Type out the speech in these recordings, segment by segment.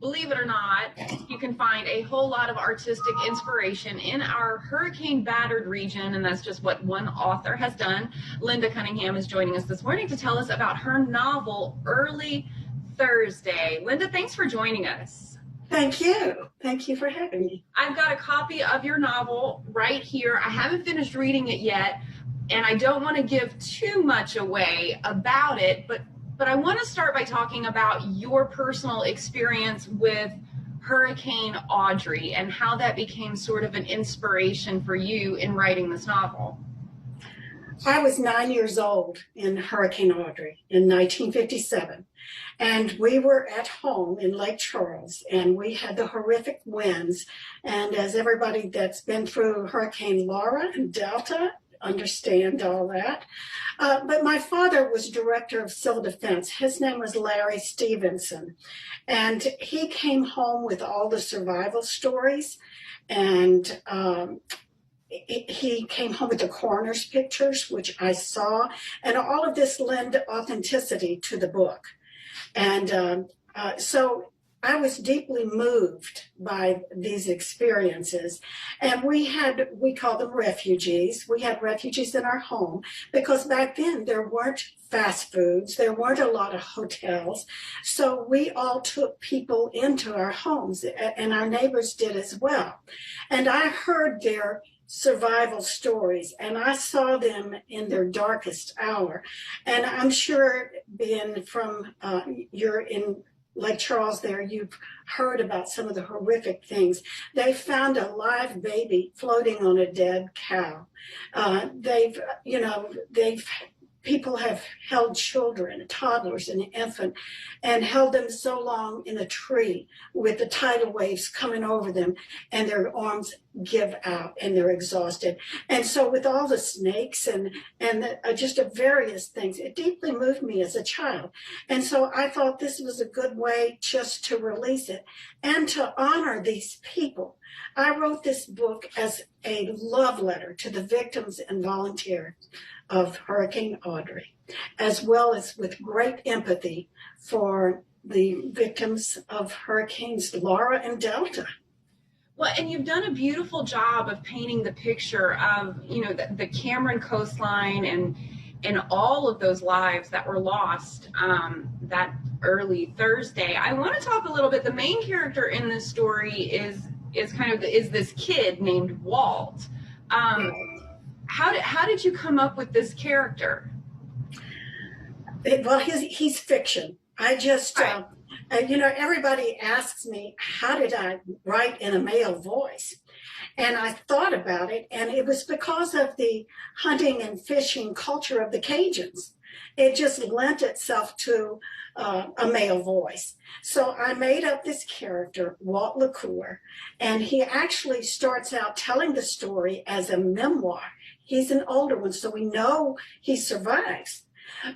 believe it or not, you can find a whole lot of artistic inspiration in our hurricane-battered region, and that's just what one author has done. Linda Cunningham is joining us this morning to tell us about her novel, Early Thursday. Linda, thanks for joining us. Thank you. Thank you for having me. I've got a copy of your novel right here. I haven't finished reading it yet, and I don't want to give too much away about it, but I want to start by talking about your personal experience with Hurricane Audrey and how that became sort of an inspiration for you in writing this novel. I was 9 years old in Hurricane Audrey in 1957, and we were at home in Lake Charles, and we had the horrific winds. And as everybody that's been through Hurricane Laura and Delta understand all that. But my father was director of civil defense. His name was Larry Stevenson, and he came home with all the survival stories, and he came home with the coroner's pictures, which I saw, and all of this lent authenticity to the book. And so I was deeply moved by these experiences. And we called them refugees. We had refugees in our home because back then there weren't fast foods. There weren't a lot of hotels. So we all took people into our homes, and our neighbors did as well. And I heard their survival stories, and I saw them in their darkest hour. And I'm sure being from, you're in Lake Charles there, you've heard about some of the horrific things. They found a live baby floating on a dead cow. People have held children, toddlers, and infant, and held them so long in a tree with the tidal waves coming over them, and their arms give out and they're exhausted. And so with all the snakes and just various things, it deeply moved me as a child. And so I thought this was a good way just to release it and to honor these people. I wrote this book as a love letter to the victims and volunteers of Hurricane Audrey, as well as with great empathy for the victims of Hurricanes Laura and Delta. Well, and you've done a beautiful job of painting the picture of, the Cameron coastline and all of those lives that were lost that early Thursday. I want to talk a little bit. The main character in this story is this kid named Walt. How did you come up with this character? Well, he's fiction. I just, right. Everybody asks me, how did I write in a male voice? And I thought about it, and it was because of the hunting and fishing culture of the Cajuns. It just lent itself to a male voice. So I made up this character, Walt LaCour, and he actually starts out telling the story as a memoir. He's an older one, so we know he survives.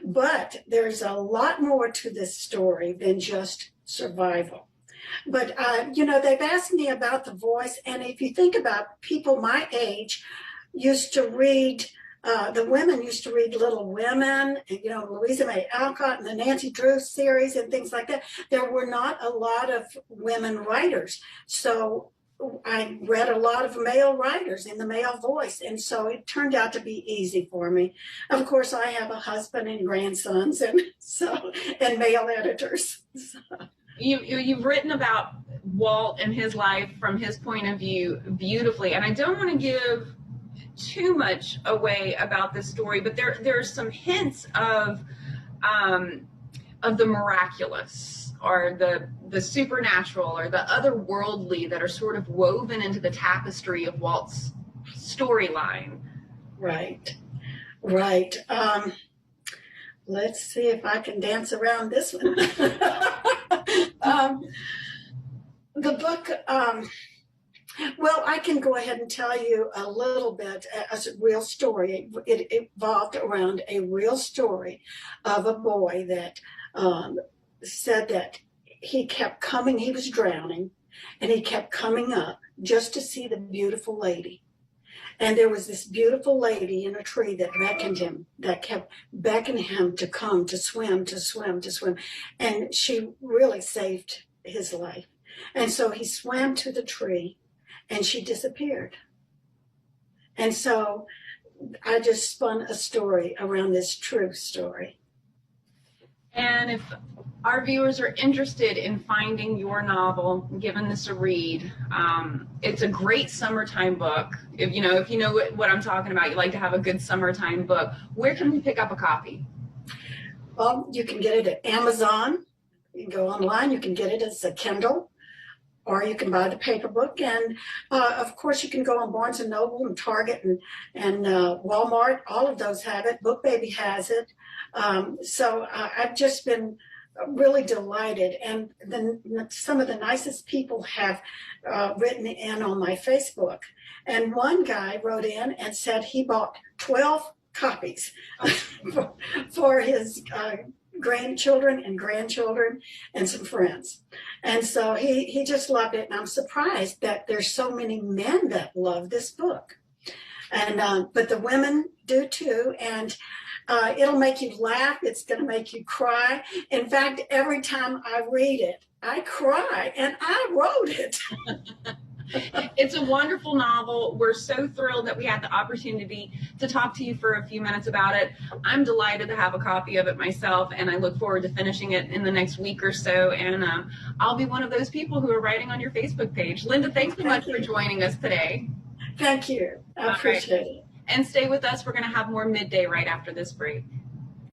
But there's a lot more to this story than just survival. But, they've asked me about the voice, and if you think about people my age used to read, the women used to read Little Women, and, Louisa May Alcott and the Nancy Drew series and things like that. There were not a lot of women writers. So I read a lot of male writers in the male voice, and so it turned out to be easy for me. Of course, I have a husband and grandsons, and male editors. So. You've written about Walt and his life from his point of view beautifully, and I don't want to give too much away about this story, but there's some hints of the miraculous, or the supernatural, or the otherworldly that are sort of woven into the tapestry of Walt's storyline. Right. Let's see if I can dance around this one. The book, well, I can go ahead and tell you a little bit as a real story. It evolved around a real story of a boy that said that he kept coming, he was drowning, and he kept coming up just to see the beautiful lady. And there was this beautiful lady in a tree that beckoned him, that kept beckoning him to come, to swim. And she really saved his life. And so he swam to the tree and she disappeared. And so I just spun a story around this true story. And if our viewers are interested in finding your novel, giving this a read, it's a great summertime book. If you know what I'm talking about, you like to have a good summertime book. Where can we pick up a copy? Well, you can get it at Amazon. You can go online. You can get it as a Kindle, or you can buy the paper book. And of course, you can go on Barnes and Noble and Target and Walmart. All of those have it. Book Baby has it. So I've just been really delighted. And then some of the nicest people have written in on my Facebook. And one guy wrote in and said he bought 12 copies for his grandchildren and grandchildren and some friends. And so he just loved it. And I'm surprised that there's so many men that love this book. And but the women do too. And it'll make you laugh. It's going to make you cry. In fact, every time I read it, I cry, and I wrote it. It's a wonderful novel. We're so thrilled that we had the opportunity to talk to you for a few minutes about it. I'm delighted to have a copy of it myself, and I look forward to finishing it in the next week or so. And I'll be one of those people who are writing on your Facebook page. Linda, thanks so much for joining us today. Thank you. I appreciate it. And stay with us. We're going to have more Midday right after this break.